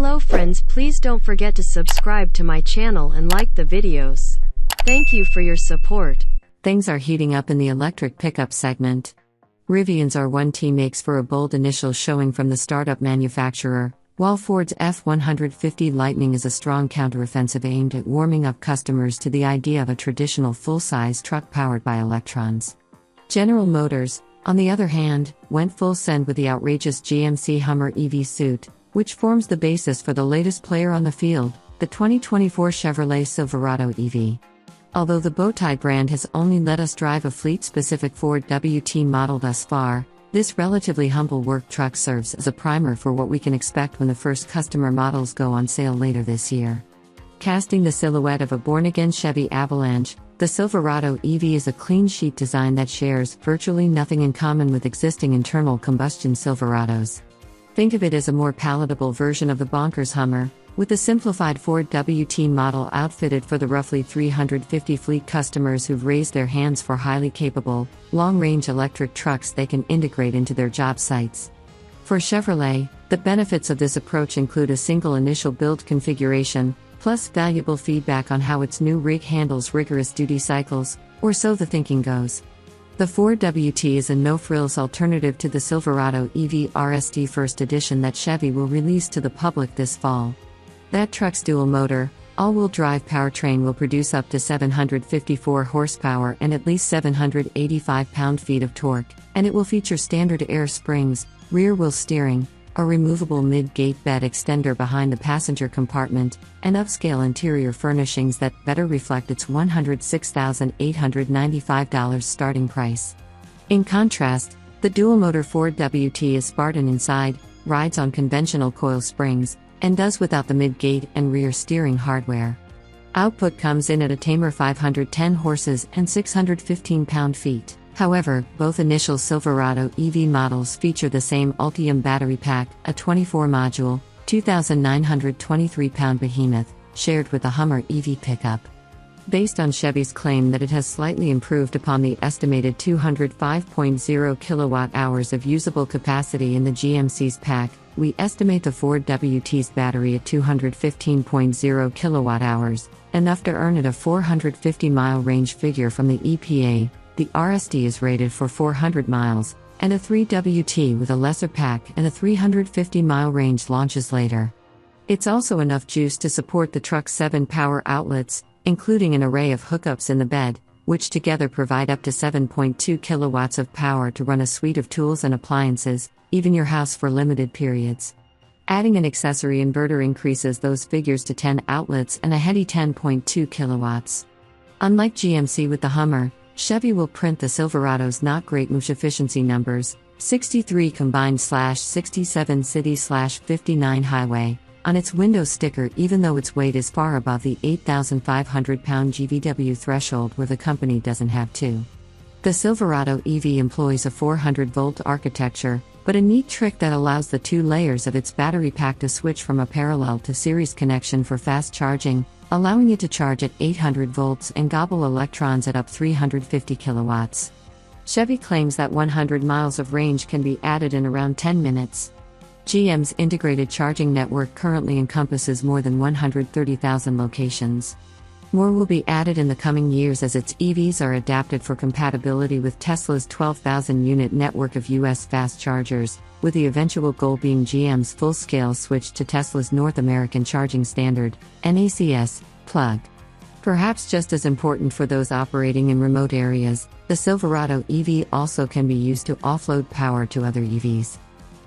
Hello friends, please don't forget to subscribe to my channel and like the videos. Thank you for your support. Things are heating up in the electric pickup segment. Rivian's R1T makes for a bold initial showing from the startup manufacturer, while Ford's F-150 Lightning is a strong counteroffensive aimed at warming up customers to the idea of a traditional full-size truck powered by electrons. General Motors, on the other hand, went full send with the outrageous GMC Hummer EV suit, which forms the basis for the latest player on the field, the 2024 Chevrolet Silverado EV. Although the Bowtie brand has only let us drive a fleet-specific Ford WT model thus far, this relatively humble work truck serves as a primer for what we can expect when the first customer models go on sale later this year. Casting the silhouette of a born-again Chevy Avalanche, the Silverado EV is a clean-sheet design that shares virtually nothing in common with existing internal combustion Silverados. Think of it as a more palatable version of the bonkers Hummer, with a simplified Ford WT model outfitted for the roughly 350 fleet customers who've raised their hands for highly capable, long-range electric trucks they can integrate into their job sites. For Chevrolet, the benefits of this approach include a single initial build configuration, plus valuable feedback on how its new rig handles rigorous duty cycles, or so the thinking goes. The Ford WT is a no-frills alternative to the Silverado EV RST First Edition that Chevy will release to the public this fall. That truck's dual-motor, all-wheel drive powertrain will produce up to 754 horsepower and at least 785 pound-feet of torque, and it will feature standard air springs, rear-wheel steering, a removable mid-gate bed extender behind the passenger compartment, and upscale interior furnishings that better reflect its $106,895 starting price. In contrast, the dual-motor Ford WT is Spartan inside, rides on conventional coil springs, and does without the mid-gate and rear steering hardware. Output comes in at a tamer 510 horses and 615 pound-feet. However, both initial Silverado EV models feature the same Ultium battery pack, a 24-module, 2,923-pound behemoth, shared with the Hummer EV pickup. Based on Chevy's claim that it has slightly improved upon the estimated 205.0 kilowatt-hours of usable capacity in the GMC's pack, we estimate the Ford WT's battery at 215.0 kilowatt-hours, enough to earn it a 450-mile range figure from the EPA. The RST is rated for 400 miles, and a 3WT with a lesser pack and a 350-mile range launches later. It's also enough juice to support the truck's 7 power outlets, including an array of hookups in the bed, which together provide up to 7.2 kilowatts of power to run a suite of tools and appliances, even your house for limited periods. Adding an accessory inverter increases those figures to 10 outlets and a heady 10.2 kilowatts. Unlike GMC with the Hummer, Chevy will print the Silverado's not great moosh efficiency numbers, 63 combined/67 city/59 highway, on its window sticker even though its weight is far above the 8,500-pound GVW threshold where the company doesn't have to. The Silverado EV employs a 400-volt architecture, but a neat trick that allows the 2 layers of its battery pack to switch from a parallel to series connection for fast charging, allowing it to charge at 800 volts and gobble electrons at up 350 kilowatts. Chevy claims that 100 miles of range can be added in around 10 minutes. GM's integrated charging network currently encompasses more than 130,000 locations. More will be added in the coming years as its EVs are adapted for compatibility with Tesla's 12,000-unit network of U.S. fast chargers, with the eventual goal being GM's full-scale switch to Tesla's North American Charging Standard, NACS, plug. Perhaps just as important for those operating in remote areas, the Silverado EV also can be used to offload power to other EVs.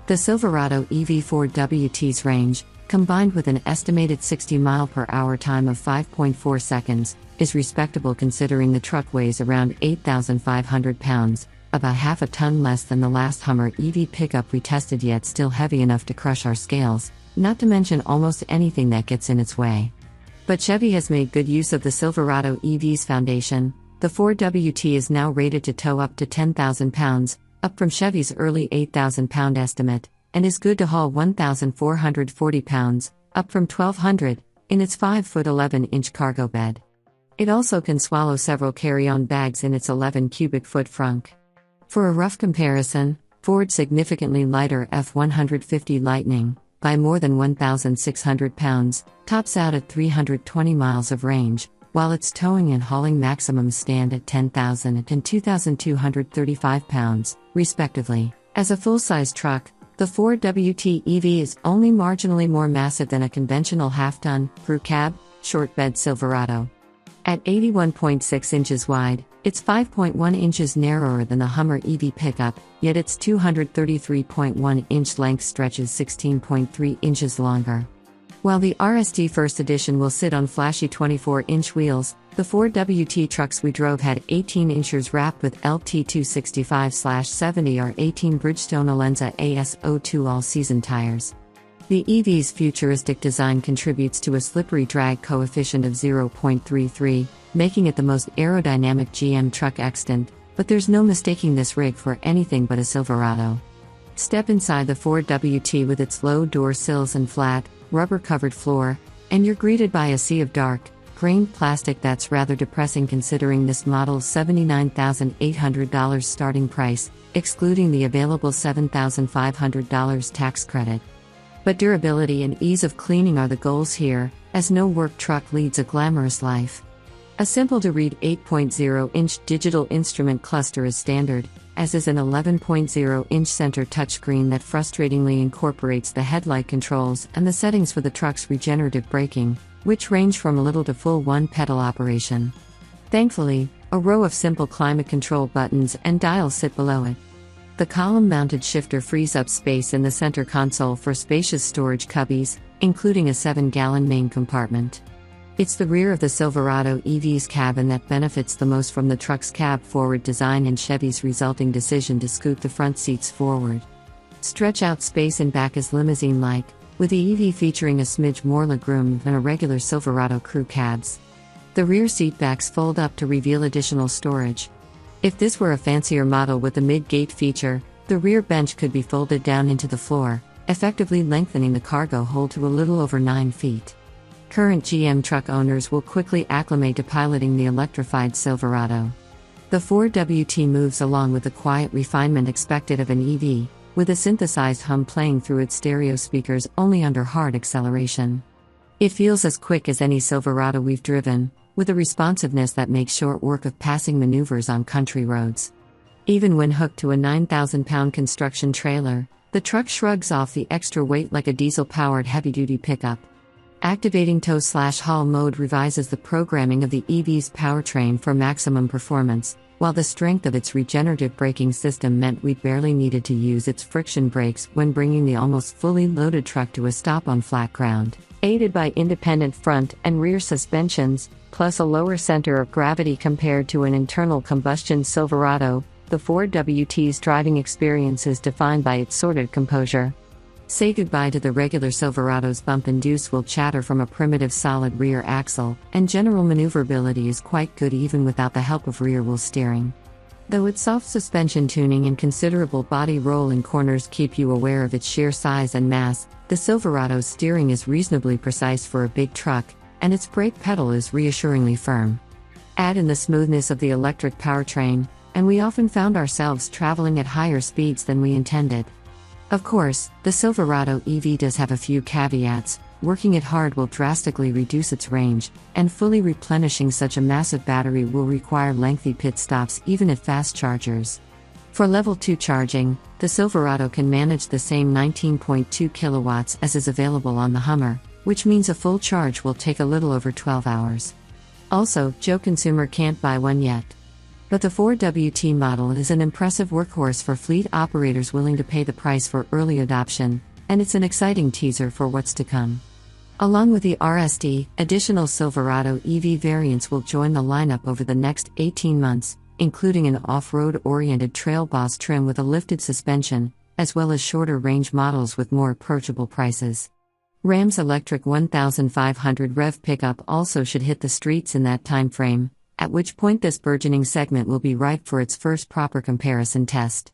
The Silverado EV Ford WT's range, combined with an estimated 60-mile-per-hour time of 5.4 seconds, is respectable considering the truck weighs around 8,500 pounds, about half a ton less than the last Hummer EV pickup we tested, yet still heavy enough to crush our scales, not to mention almost anything that gets in its way. But Chevy has made good use of the Silverado EV's foundation. The Ford WT is now rated to tow up to 10,000 pounds, up from Chevy's early 8,000-pound estimate, and is good to haul 1,440 pounds, up from 1,200, in its 5'11" cargo bed. It also can swallow several carry-on bags in its 11-cubic-foot frunk. For a rough comparison, Ford's significantly lighter F-150 Lightning, by more than 1,600 pounds, tops out at 320 miles of range, while its towing and hauling maximums stand at 10,000 and 2,235 pounds, respectively. As a full-size truck, the Ford WT EV is only marginally more massive than a conventional half-ton, crew cab, short-bed Silverado. At 81.6 inches wide, it's 5.1 inches narrower than the Hummer EV pickup, yet its 233.1-inch length stretches 16.3 inches longer. While the RST First Edition will sit on flashy 24-inch wheels, the Ford WT trucks we drove had 18 inches wrapped with LT265/70 or 18 Bridgestone Alenza AS02 all-season tires. The EV's futuristic design contributes to a slippery drag coefficient of 0.33, making it the most aerodynamic GM truck extant, but there's no mistaking this rig for anything but a Silverado. Step inside the Ford WT with its low door sills and flat, rubber-covered floor, and you're greeted by a sea of dark, grained plastic that's rather depressing considering this model's $79,800 starting price, excluding the available $7,500 tax credit. But durability and ease of cleaning are the goals here, as no work truck leads a glamorous life. A simple-to-read 8.0-inch digital instrument cluster is standard, as is an 11.0-inch center touchscreen that frustratingly incorporates the headlight controls and the settings for the truck's regenerative braking, which range from little to full one-pedal operation. Thankfully, a row of simple climate control buttons and dials sit below it. The column-mounted shifter frees up space in the center console for spacious storage cubbies, including a 7-gallon main compartment. It's the rear of the Silverado EV's cabin that benefits the most from the truck's cab-forward design and Chevy's resulting decision to scoot the front seats forward. Stretch-out space in back is limousine-like, with the EV featuring a smidge more legroom than a regular Silverado crew cabs. The rear seat backs fold up to reveal additional storage. If this were a fancier model with the mid-gate feature, the rear bench could be folded down into the floor, effectively lengthening the cargo hold to a little over 9 feet. Current GM truck owners will quickly acclimate to piloting the electrified Silverado. The Ford WT moves along with the quiet refinement expected of an EV, with a synthesized hum playing through its stereo speakers only under hard acceleration. It feels as quick as any Silverado we've driven, with a responsiveness that makes short work of passing maneuvers on country roads. Even when hooked to a 9,000-pound construction trailer, the truck shrugs off the extra weight like a diesel-powered heavy-duty pickup. Activating tow/haul mode revises the programming of the EV's powertrain for maximum performance, while the strength of its regenerative braking system meant we barely needed to use its friction brakes when bringing the almost fully loaded truck to a stop on flat ground. Aided by independent front and rear suspensions, plus a lower center of gravity compared to an internal combustion Silverado, the Ford WT's driving experience is defined by its sorted composure. Say goodbye to the regular Silverado's bump-induced will chatter from a primitive solid rear axle, and general maneuverability is quite good even without the help of rear-wheel steering. Though its soft suspension tuning and considerable body roll in corners keep you aware of its sheer size and mass, the Silverado's steering is reasonably precise for a big truck, and its brake pedal is reassuringly firm. Add in the smoothness of the electric powertrain, and we often found ourselves traveling at higher speeds than we intended. Of course, the Silverado EV does have a few caveats. Working it hard will drastically reduce its range, and fully replenishing such a massive battery will require lengthy pit stops even at fast chargers. For level 2 charging, the Silverado can manage the same 19.2 kilowatts as is available on the Hummer, which means a full charge will take a little over 12 hours. Also, Joe Consumer can't buy one yet. But the Ford WT model is an impressive workhorse for fleet operators willing to pay the price for early adoption, and it's an exciting teaser for what's to come. Along with the RST, additional Silverado EV variants will join the lineup over the next 18 months, including an off-road-oriented Trail Boss trim with a lifted suspension, as well as shorter-range models with more approachable prices. Ram's electric 1500 rev pickup also should hit the streets in that time frame, at which point this burgeoning segment will be ripe for its first proper comparison test.